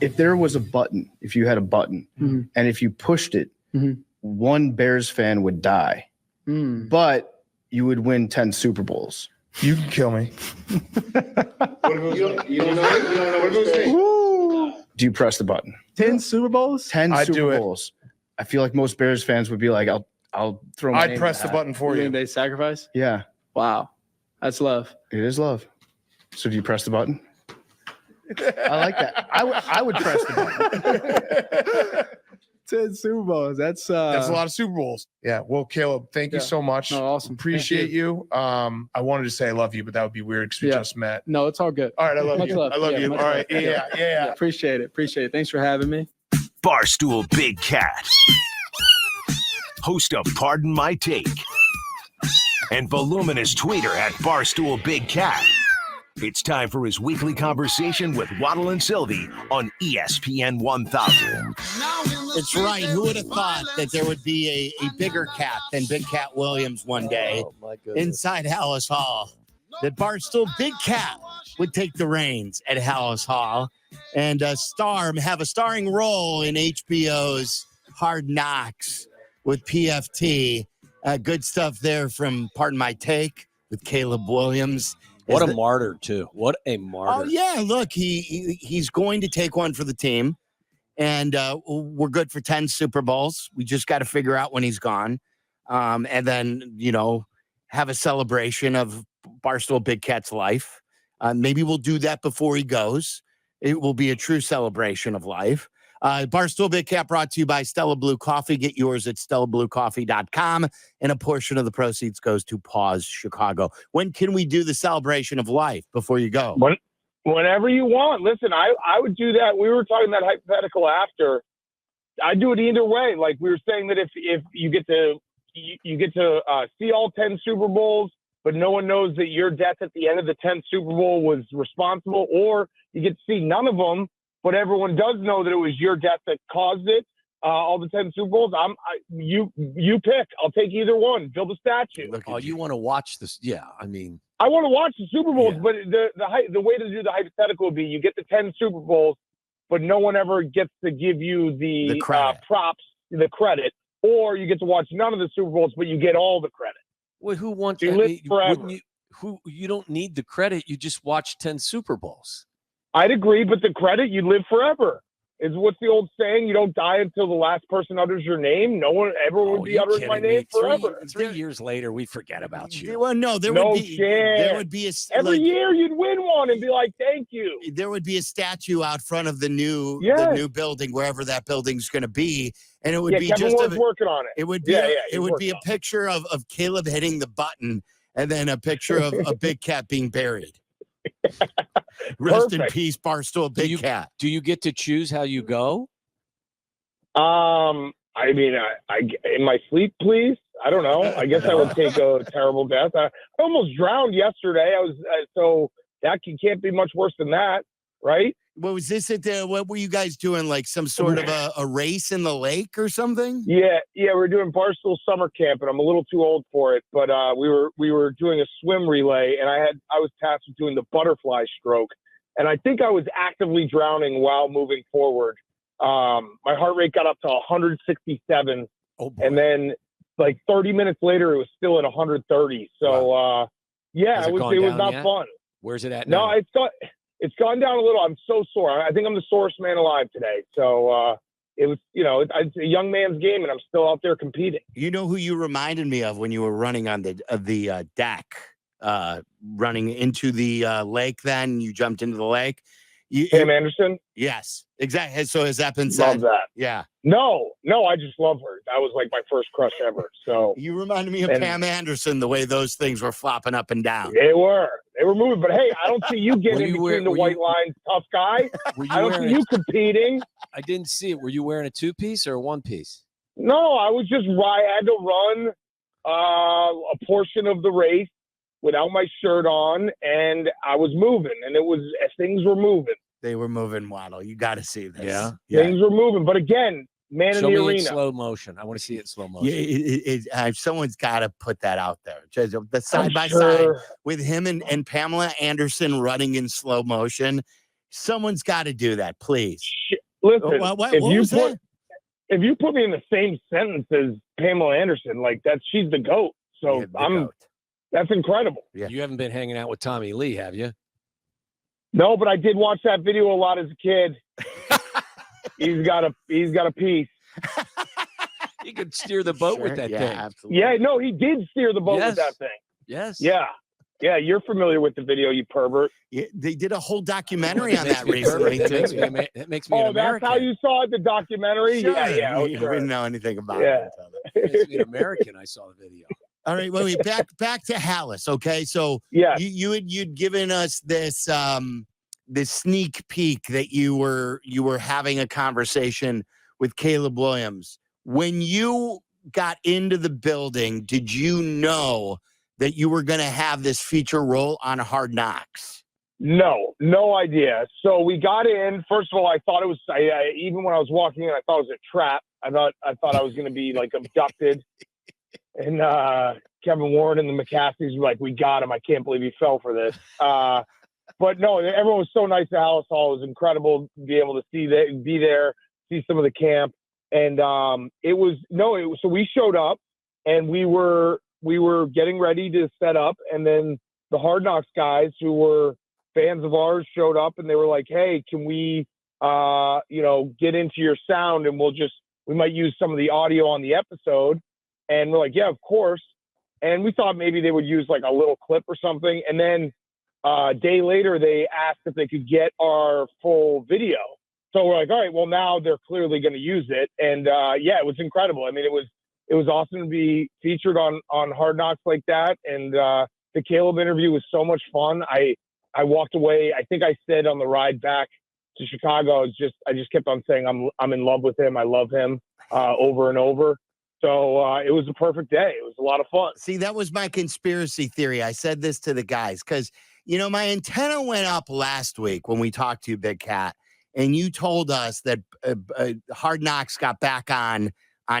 if there was a button, if you had a button, and if you pushed it, one Bears fan would die, but you would win 10 Super Bowls. You can kill me. Do you press the button? 10 Super Bowls? 10 I'd do Super it. Bowls. I feel like most Bears fans would be like, I'll throw my I'd name press in the hat. button for You you. think they sacrifice? Yeah, Wow. That's love. it is love. So do you press the button? I like that. I would press the button. 10 Super Bowls. That's That's a lot of Super Bowls. Yeah. Well, Caleb, thank you so much. Oh, awesome. Appreciate you. I wanted to say I love you, but that would be weird because we just met. No, it's all good. All right. I love Much you. love. I love Yeah, you. much All love. right. Yeah. Appreciate it. Thanks for having me. Barstool Big Cat, host of Pardon My Take, and voluminous tweeter at Barstool Big Cat. It's time for his weekly conversation with Waddle and Sylvie on ESPN 1000. It's right. Who would have thought that there would be a bigger cat than Big Cat Williams one day inside Hallis Hall? That Barstool Big Cat would take the reins at Hallis Hall and have a starring role in HBO's Hard Knocks with PFT. Good stuff there from Pardon My Take with Caleb Williams. What a martyr, too. What a martyr. Oh, yeah. Look, he's going to take one for the team. And we're good for 10 Super Bowls. We just got to figure out when he's gone. And then, have a celebration of Barstool Big Cat's life. Maybe we'll do that before he goes. It will be a true celebration of life. Barstool Big Cat brought to you by Stella Blue Coffee. Get yours at StellaBlueCoffee.com. And a portion of the proceeds goes to Pause Chicago. When can we do the celebration of life before you go? Whenever you want. Listen, I would do that. We were talking that hypothetical after. I'd do it either way. Like we were saying that if you get to see all 10 Super Bowls, but no one knows that your death at the end of the 10th Super Bowl was responsible, or you get to see none of them, but everyone does know that it was your death that caused it. All the 10 Super Bowls. You pick. I'll take either one. Build a statue. You want to watch this? Yeah, I mean, I want to watch the Super Bowls, but the way to do the hypothetical would be you get the 10 Super Bowls, but no one ever gets to give you the props, the credit, or you get to watch none of the Super Bowls, but you get all the credit. Well, who wants you live forever? You don't need the credit. You just watch 10 Super Bowls. I'd agree, but the credit, you live forever. Is what's the old saying? You don't die until the last person utters your name. No one ever would be uttering my name forever. 3 years later, we forget about you. Well, no, there would be every year you'd win one and be like, "Thank you." There would be a statue out front of the new building, wherever that building's going to be, and it would be Kevin just Ward's working on it. It would be it would be a picture of Caleb hitting the button, and then a picture of a Big Cat being buried. Rest in peace, Barstool Big Cat. Do you get to choose how you go? I mean, I in my sleep, please. I don't know. I guess I would take a terrible death. I almost drowned yesterday. I was so that can't be much worse than that, right? What was this what were you guys doing? Like some sort of a race in the lake or something? Yeah. We're doing Barstool summer camp, and I'm a little too old for it. But we were doing a swim relay, and I was tasked with doing the butterfly stroke, and I think I was actively drowning while moving forward. My heart rate got up to 167, and then like 30 minutes later, it was still at 130. So wow. It was not fun. Where's it at now? No, it's gone down a little. I'm so sore. I think I'm the sorest man alive today. So it was, it's a young man's game, and I'm still out there competing. You know who you reminded me of when you were running on the deck, running into the lake? Then you jumped into the lake. Pam Anderson? Yes, exactly. So has that been said? Love that. Yeah. No, I just love her. That was like my first crush ever. So you reminded me of Pam Anderson, the way those things were flopping up and down. They were moving. But hey, I don't see you getting between the white lines, tough guy. I don't see you competing. I didn't see it. Were you wearing a 2-piece or a 1-piece? No, I was just I had to run a portion of the race without my shirt on, and I was moving, and things were moving. They were moving, Waddle. You got to see this. Yeah. Things were moving, but again, man Show in the me arena. in slow motion. I want to see it in slow motion. Yeah, someone's got to put that out there. Just the side by side with him and Pamela Anderson running in slow motion. Someone's got to do that, please. Listen, What if you was put that? if you put me in the same sentence as Pamela Anderson, like she's the GOAT. So Yeah, the goat. that's incredible. Yeah. You haven't been hanging out with Tommy Lee, have you? No, but I did watch that video a lot as a kid. He's got a piece. You could steer the boat with that yeah, thing. absolutely. Yeah, no, he did steer the boat with Yes. that thing. Yes. Yeah. Yeah, you're familiar with the video, you pervert. Yeah, they did a whole documentary on Makes that me recently, perfect. too. It makes me an Oh, that's American. how you saw it, the documentary? Sure. Yeah. We sure. didn't know anything about Yeah. it. Makes me an American. I saw the video. All right, wait, back to Hallis. Okay, so Yeah. you'd given us this this sneak peek that you were having a conversation with Caleb Williams. When you got into the building, did you know that you were going to have this feature role on Hard Knocks? No idea. So we got in. First of all, I thought it was. Even when I was walking in, I thought it was a trap. I thought I was going to be like abducted. And Kevin Warren and the McCaskies were like, "We got him. I can't believe he fell for this." But no, everyone was so nice at Hallis Hall. It was incredible to be able to be there, see some of the camp, and so we showed up, and we were getting ready to set up, and then the Hard Knocks guys who were fans of ours showed up, and they were like, "Hey, can we, get into your sound, and we might use some of the audio on the episode." And we're like, "Yeah, of course." And we thought maybe they would use like a little clip or something. And then a day later, they asked if they could get our full video. So we're like, all right, well, now they're clearly going to use it. And it was incredible. I mean, it was awesome to be featured on Hard Knocks like that. And the Caleb interview was so much fun. I walked away. I think I said on the ride back to Chicago, I just kept on saying I'm in love with him. I love him over and over. So it was a perfect day. It was a lot of fun. See, that was my conspiracy theory. I said this to the guys because, my antenna went up last week when we talked to you, Big Cat, and you told us that Hard Knocks got back on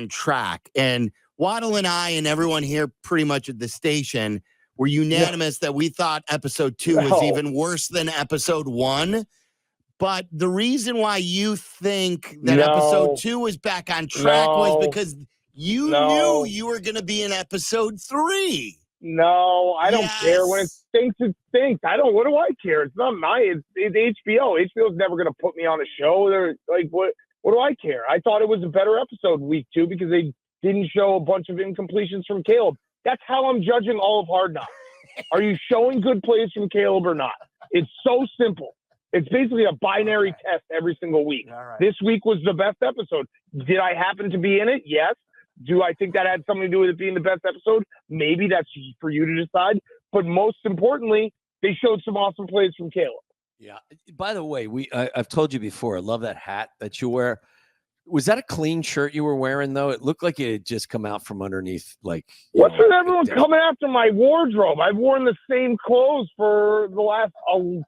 track. And Waddle and I and everyone here pretty much at the station were unanimous that we thought episode 2 was even worse than episode 1. But the reason why you think that episode 2 was back on track was because you knew you were going to be in episode 3. No, I don't care. When it stinks, it stinks. What do I care? It's not it's HBO. HBO's never going to put me on a show. They're like, what do I care? I thought it was a better episode week 2 because they didn't show a bunch of incompletions from Caleb. That's how I'm judging all of Hard Knocks. Are you showing good plays from Caleb or not? It's so simple. It's basically a binary test every single week. Right. This week was the best episode. Did I happen to be in it? Yes. Do I think that had something to do with it being the best episode? Maybe that's for you to decide. But most importantly, they showed some awesome plays from Caleb. Yeah. By the way, I've told you before, I love that hat that you wear. Was that a clean shirt you were wearing, though? It looked like it had just come out from underneath, like... What's with everyone coming after my wardrobe? I've worn the same clothes for the last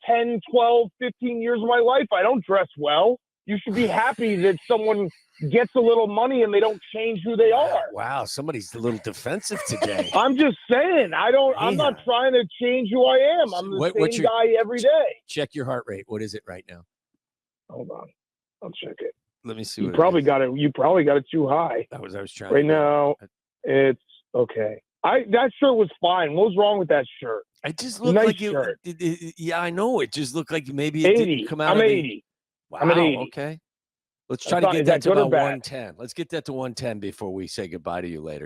10, 12, 15 years of my life. I don't dress well. You should be happy that someone gets a little money and they don't change who they are. Wow, somebody's a little defensive today. I'm just saying. I'm not trying to change who I am. I'm the same guy every day. Check your heart rate. What is it right now? Hold on. I'll check it. Let me see. You probably got it too high. I was trying. Right now, it's okay. That shirt was fine. What was wrong with that shirt? I just looked nice like you. shirt. Yeah, I know. It just looked like maybe it 80. didn't come out. I'm of 80. Wow. I'm at 80. Okay. Let's try to get that to about 110. Let's get that to 110 before we say goodbye to you later.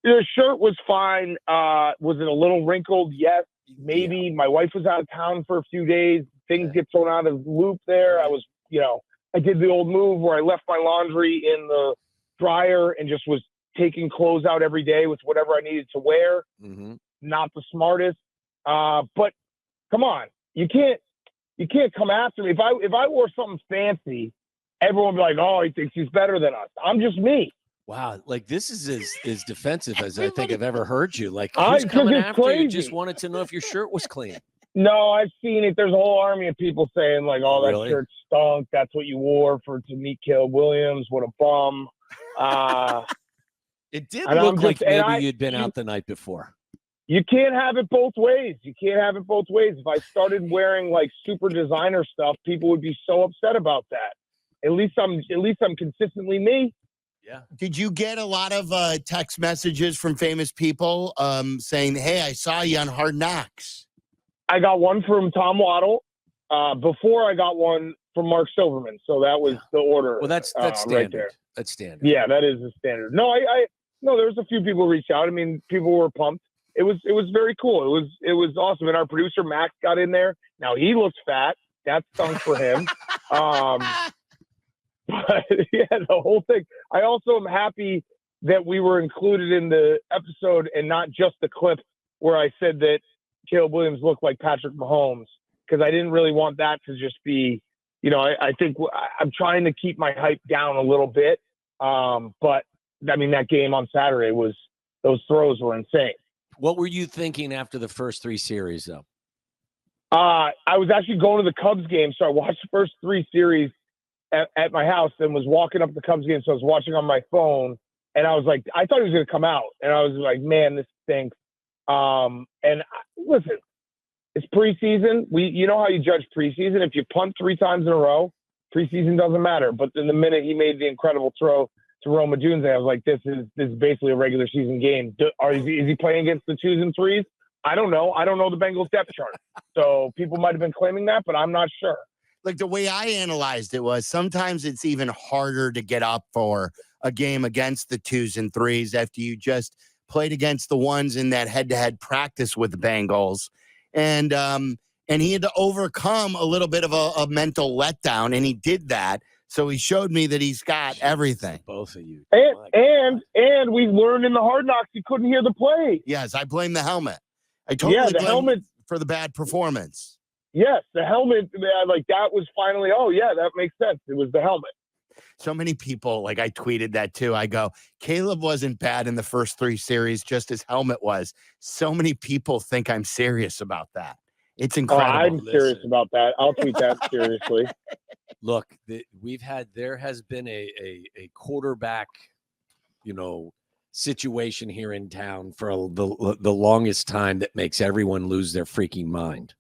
The shirt was fine. Was it a little wrinkled? Yes, maybe. Yeah. My wife was out of town for a few days. Things get thrown out of loop there. I was, I did the old move where I left my laundry in the dryer and just was taking clothes out every day with whatever I needed to wear. Mm-hmm. Not the smartest. But come on, you can't come after me. If I wore something fancy, everyone would be like, "Oh, he thinks he's better than us." I'm just me. Wow, like this is as defensive as I think I've ever heard you. Like who's coming after crazy. you? Just wanted to know if your shirt was clean. No, I've seen it. There's a whole army of people saying like, "Oh, that Really? shirt stunk. That's what you wore to meet Caleb Williams. What a bum." It did look like maybe you'd been out the night before. you can't have it both ways. You can't have it both ways. If I started wearing like super designer stuff, people would be so upset about that. At least I'm consistently me. Yeah. Did you get a lot of text messages from famous people saying, "Hey, I saw you on Hard Knocks"? I got one from Tom Waddle. Before I got one from Mark Silverman. So that was the order. Well, that's right standard. there. That's standard. Yeah, that is the standard. No, no, there was a few people reached out. I mean, people were pumped. It was very cool. It was awesome. And our producer Max got in there. Now he looks fat. That stunk for him. But yeah, the whole thing. I also am happy that we were included in the episode and not just the clip where I said that Caleb Williams looked like Patrick Mahomes, because I didn't really want that to just be, I think I'm trying to keep my hype down a little bit. But I mean, that game on Saturday those throws were insane. What were you thinking after the first 3 series, though? I was actually going to the Cubs game, so I watched the first 3 series at my house and was walking up the Cubs game. So I was watching on my phone, and I was like, I thought he was going to come out, and I was like, man, this stinks. Listen, it's preseason. You know how you judge preseason. If you punt 3 times in a row, preseason doesn't matter. But then the minute he made the incredible throw to Roma Dunze, I was like, this is basically a regular season game. Is he playing against the 2s and 3s? I don't know. I don't know the Bengals depth chart. So people might have been claiming that, but I'm not sure. Like, the way I analyzed it was sometimes it's even harder to get up for a game against the 2s and 3s after you just played against the 1s in that head-to-head practice with the Bengals. And he had to overcome a little bit of a mental letdown, and he did that. So he showed me that he's got everything. Both of you. And we learned in the Hard Knocks he couldn't hear the play. Yes, I blame the helmet. I totally the blame helmet for the bad performance. Yes, the helmet, like that was finally, oh yeah, that makes sense. It was the helmet. So many people, like, I tweeted that too. I go, Caleb wasn't bad in the first 3 series, just his helmet was. So many people think I'm serious about that. It's incredible. I'm serious about that. I'll tweet that seriously. Look, there has been a quarterback, situation here in town for the longest time that makes everyone lose their freaking mind.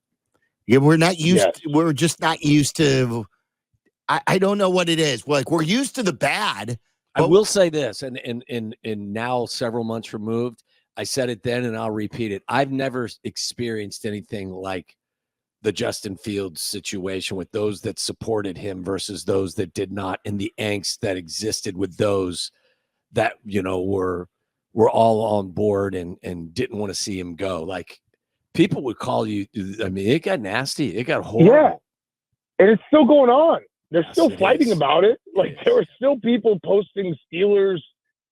Yeah, we're just not used to. I don't know what it is. Like, we're used to the bad. I will say this, and now several months removed, I said it then and I'll repeat it. I've never experienced anything like the Justin Fields situation with those that supported him versus those that did not, and the angst that existed with those that, were all on board and didn't want to see him go. Like, people would call you. I mean, it got nasty. It got horrible. Yeah. And it's still going on. They're still fighting is. about it. Like, there were still people posting Steelers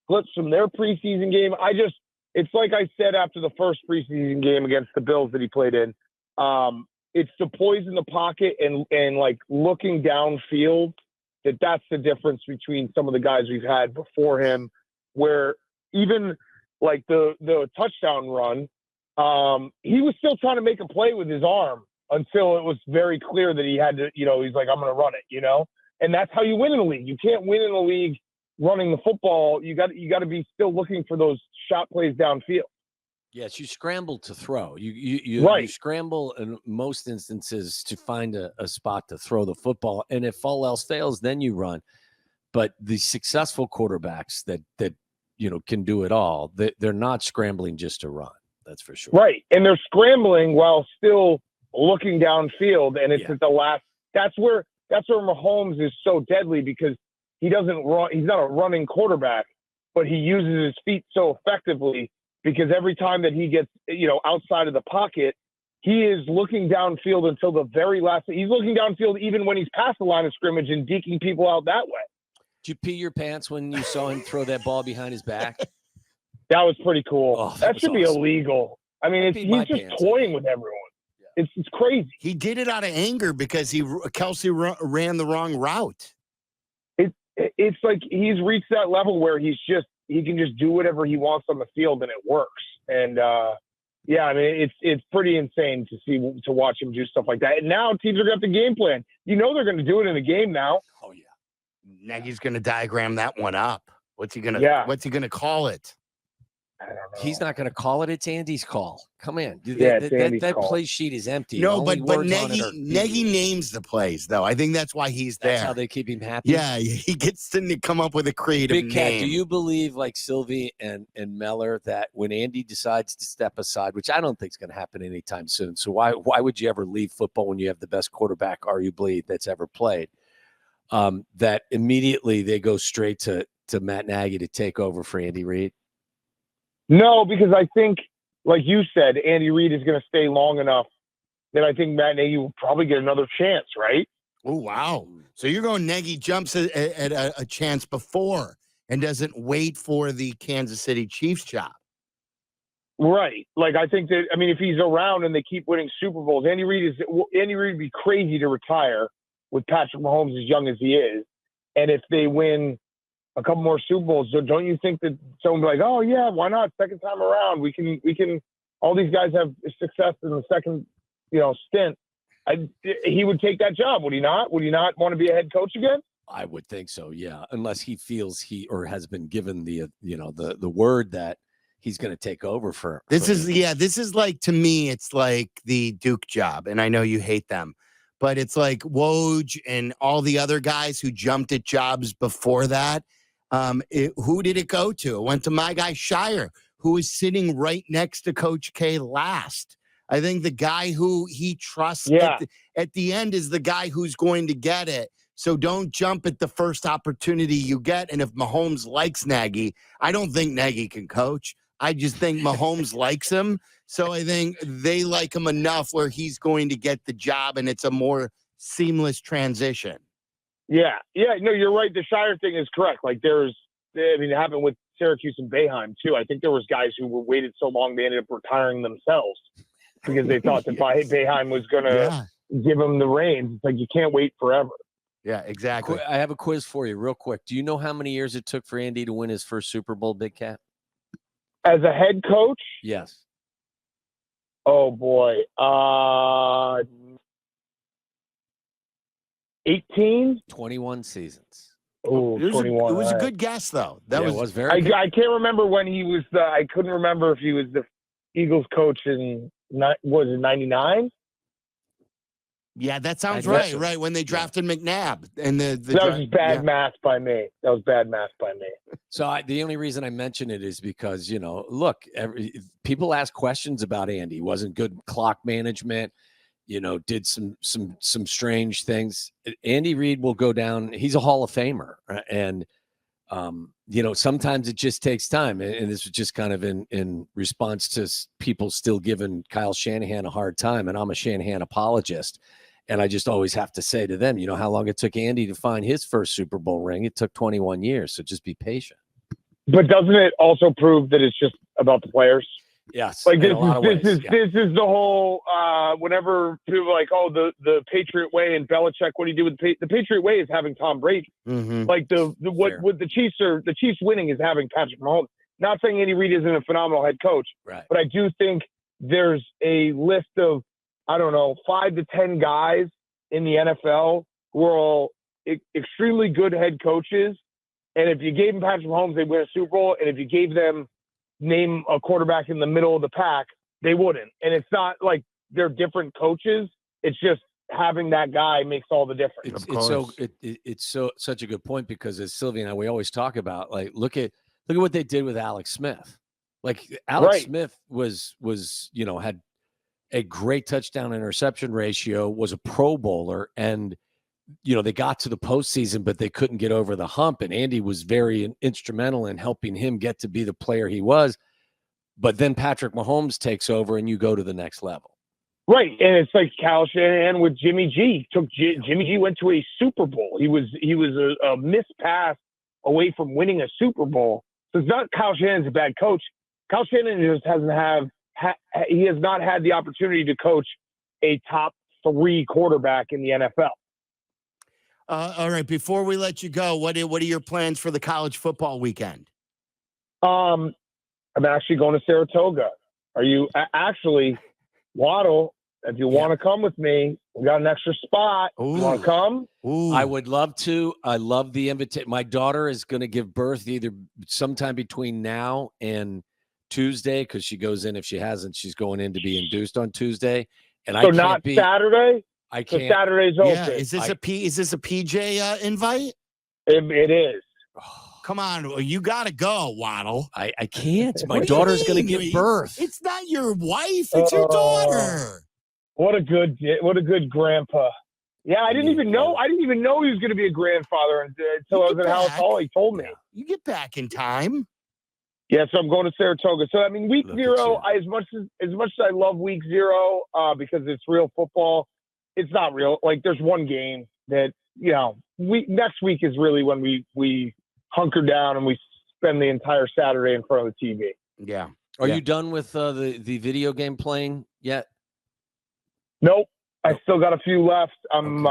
clips from their preseason game. It's like I said after the first preseason game against the Bills that he played in. It's the poise in the pocket and like looking downfield that's the difference between some of the guys we've had before him, where even like the touchdown run, he was still trying to make a play with his arm until it was very clear that he had to, he's like, I'm going to run it, and that's how you win in the league. You can't win in the league running the football. You got to be still looking for those shot plays downfield. Yes, you scramble to throw. You you scramble in most instances to find a spot to throw the football, and if all else fails, then you run. But the successful quarterbacks that can do it all, they're not scrambling just to run. That's for sure. Right, and they're scrambling while still looking downfield, and it's at the last. That's where Mahomes is so deadly, because he doesn't run. He's not a running quarterback, but he uses his feet so effectively. Because every time that he gets, outside of the pocket, he is looking downfield until the very last. He's looking downfield even when he's past the line of scrimmage and deking people out that way. Did you pee your pants when you saw him throw that ball behind his back? That was pretty cool. Oh, that should be awesome. Illegal. I mean, he's just toying with everyone. Yeah. It's crazy. He did it out of anger because Kelsey ran the wrong route. It's like he's reached that level where he can just do whatever he wants on the field and it works. And I mean, it's pretty insane to watch him do stuff like that. And now teams are going to have to game plan. They're going to do it in a game now. Oh yeah. Nagy's going to diagram that one up. What's he going to call it? I don't know. He's not going to call it. It's Andy's call. Come in. Yeah, it's Andy's that call. play sheet is empty. No, Only but words on it Nagy are names the plays though. I think that's why he's That's there. how they keep him happy. Yeah, he gets to come up with a creative Big Cat, name. do you believe, like Sylvie and Meller, that when Andy decides to step aside, which I don't think is going to happen anytime soon, so why would you ever leave football when you have the best quarterback, arguably, that's ever played? That immediately they go straight to Matt Nagy to take over for Andy Reid? No, because I think, like you said, Andy Reid is going to stay long enough that I think Matt Nagy will probably get another chance, right? Oh, wow. So you're going Nagy jumps at a chance before and doesn't wait for the Kansas City Chiefs job. Right. Like, I think that, I mean, if he's around and they keep winning Super Bowls, Andy Reid would be crazy to retire with Patrick Mahomes as young as he is. And if they win a couple more Super Bowls, so don't you think that someone will be like, oh yeah, why not? Second time around, we can, all these guys have success in the second, stint. He would take that job, would he not? Would he not want to be a head coach again? I would think so, yeah. Unless he feels or has been given the word that he's going to take over for. This is like, to me, it's like the Duke job, and I know you hate them, but it's like Woj and all the other guys who jumped at jobs before that. Who did it go to? It went to my guy Shire, who is sitting right next to Coach K last. I think the guy who he trusts at the end is the guy who's going to get it. So don't jump at the first opportunity you get. And if Mahomes likes Nagy, I don't think Nagy can coach. I just think Mahomes likes him. So I think they like him enough where he's going to get the job and it's a more seamless transition. Yeah. No, you're right. The Shire thing is correct. Like it happened with Syracuse and Boeheim too. I think there was guys who waited so long they ended up retiring themselves because they thought that Boeheim was going to give them the reins. It's like you can't wait forever. Yeah, exactly. I have a quiz for you real quick. Do you know how many years it took for Andy to win his first Super Bowl, Big Cat? As a head coach? Yes. Oh boy. 18? 21 seasons. Oh, 21. It was a good guess, though. That was very good. I can't remember when he was I couldn't remember if he was the Eagles coach in, was it 99? Yeah, that sounds right. Right, when they drafted McNabb. And that was just bad math by me. That was bad math by me. So the only reason I mention it is because, look, people ask questions about Andy. Wasn't good clock management. Did some strange things. Andy Reid will go down. He's a Hall of Famer. And, sometimes it just takes time. And this was just kind of in response to people still giving Kyle Shanahan a hard time. And I'm a Shanahan apologist. And I just always have to say to them, how long it took Andy to find his first Super Bowl ring? It took 21 years. So just be patient. But doesn't it also prove that it's just about the players? Yes. Like this is the whole whenever people are like, oh, the Patriot way and Belichick, what do you do with the Patriot way is having Tom Brady. Mm-hmm. Like what the Chiefs winning is having Patrick Mahomes. Not saying Andy Reid isn't a phenomenal head coach, right? But I do think there's a list of 5 to 10 guys in the NFL who are all extremely good head coaches. And if you gave them Patrick Mahomes, they'd win a Super Bowl. And if you gave them name a quarterback in the middle of the pack, they wouldn't. And it's not like they're different coaches. It's just having that guy makes all the difference. It's such a good point because as Sylvia and I, we always talk about, like, look at what they did with Alex Smith. Like Alex Smith was had a great touchdown interception ratio, was a Pro Bowler, and they got to the postseason, but they couldn't get over the hump. And Andy was very instrumental in helping him get to be the player he was. But then Patrick Mahomes takes over and you go to the next level. Right. And it's like Kyle Shanahan with Jimmy G. Jimmy G went to a Super Bowl. He was a missed pass away from winning a Super Bowl. So it's not Kyle Shanahan's a bad coach. Kyle Shanahan just he has not had the opportunity to coach a top 3 quarterback in the NFL. All right. Before we let you go, what are your plans for the college football weekend? I'm actually going to Saratoga. Are you actually, Waddle? If you want to come with me, we got an extra spot. Ooh. You want to come? Ooh. I would love to. I love the invitation. My daughter is going to give birth either sometime between now and Tuesday because she goes in. If she hasn't, she's going in to be induced on Tuesday. And I So can't not be. Saturday. I So can't. Saturday's open. Yeah, is this a PJ invite? It is. Come on, you got to go, Waddle. I can't. My What do you daughter's going to mean? give birth. It's not your wife, it's your daughter. What a good grandpa. Yeah, I didn't even know. I didn't even know he was going to be a grandfather until I was at House Hall. He told me. You get back in time. Yeah, so I'm going to Saratoga. So I mean, week Look at 0. As much as I love week 0 because it's real football, it's not real. Like there's one game that next week is really when we hunker down and we spend the entire Saturday in front of the TV. Yeah. Are you done with the video game playing yet? Nope. I still got a few left. I'm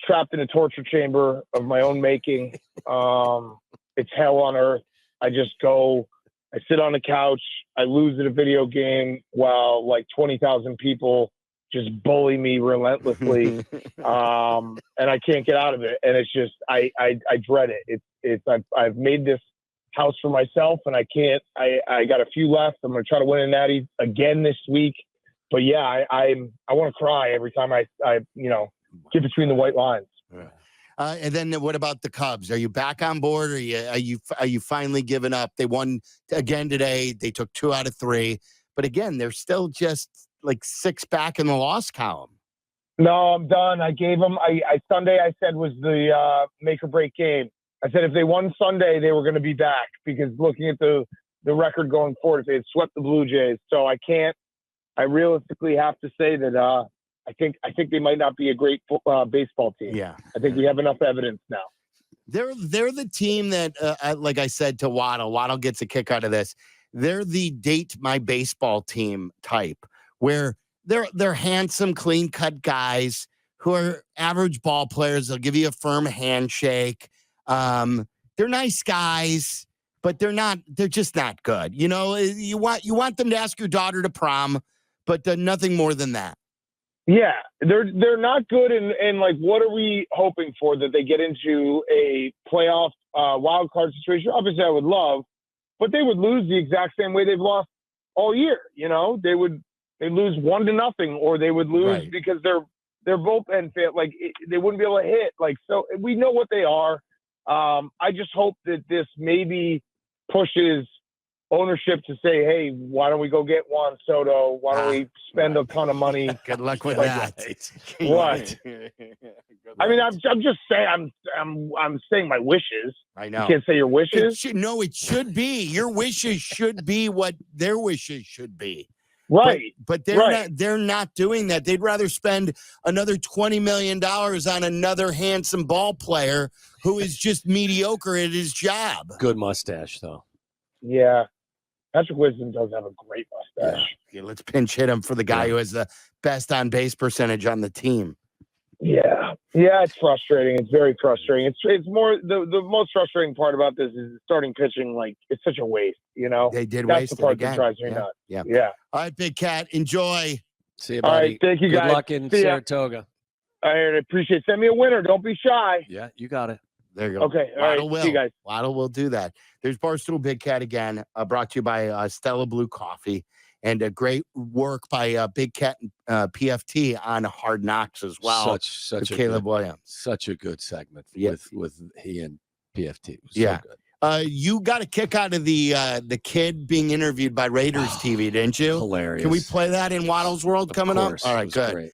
trapped in a torture chamber of my own making. It's hell on earth. I just go, I sit on the couch, I lose at a video game while like 20,000 people just bully me relentlessly. And I can't get out of it. And it's just, I dread it. I've made this house for myself and I got a few left. I'm going to try to win a natty again this week. But yeah, I want to cry every time I get between the white lines. And then what about the Cubs? Are you back on board? Or are you finally giving up? They won again today. They took 2 out of 3, but again, they're still just like 6 back in the loss column. No, I'm done. I gave them. Sunday I said was the make or break game. I said if they won Sunday, they were going to be back because looking at the record going forward, if they had swept the Blue Jays, so I can't. I realistically have to say that I think they might not be a great baseball team. Yeah, I think we have enough evidence now. They're the team that, like I said to Waddle gets a kick out of this. They're the date my baseball team type, where they're handsome, clean cut guys who are average ball players. They'll give you a firm handshake. They're nice guys, but they're just not good. You want them to ask your daughter to prom, but nothing more than that. Yeah, they're not good. And like, what are we hoping for? That they get into a playoff wild card situation? Obviously, I would love, but they would lose the exact same way they've lost all year. They lose 1-0, or they would lose because they're bullpen fit. Like they wouldn't be able to hit. Like, so we know what they are. I just hope that this maybe pushes ownership to say, hey, why don't we go get Juan Soto? Why don't we spend a ton of money? Good luck with that. What? I mean, I'm just saying, I'm saying my wishes. I know. You can't say your wishes. It should be. Your wishes should be what their wishes should be. Right. But they're not doing that. They'd rather spend another $20 million on another handsome ball player who is just mediocre at his job. Good mustache, though. Yeah. Patrick Wisdom does have a great mustache. Yeah, let's pinch hit him for the guy who has the best on base percentage on the team. Yeah, it's frustrating. It's very frustrating. It's more the most frustrating part about this is starting pitching. Like it's such a waste. They did That's waste the part it again. that drives me nuts. Yeah. All right, Big Cat, enjoy. See you, buddy. All right, thank you, guys. Good luck in Saratoga. I appreciate it. Send me a winner. Don't be shy. Yeah, you got it. There you go. Okay. All right. See you guys. Waddle will do that. There's Barstool Big Cat again, brought to you by Stella Blue Coffee, and a great work by Big Cat PFT on Hard Knocks as well. Such a Caleb Williams. Such a good segment with he and PFT. It was so good. You got a kick out of the kid being interviewed by Raiders TV, didn't you? Hilarious. Can we play that in Waddle's World coming up? All right, good. Great.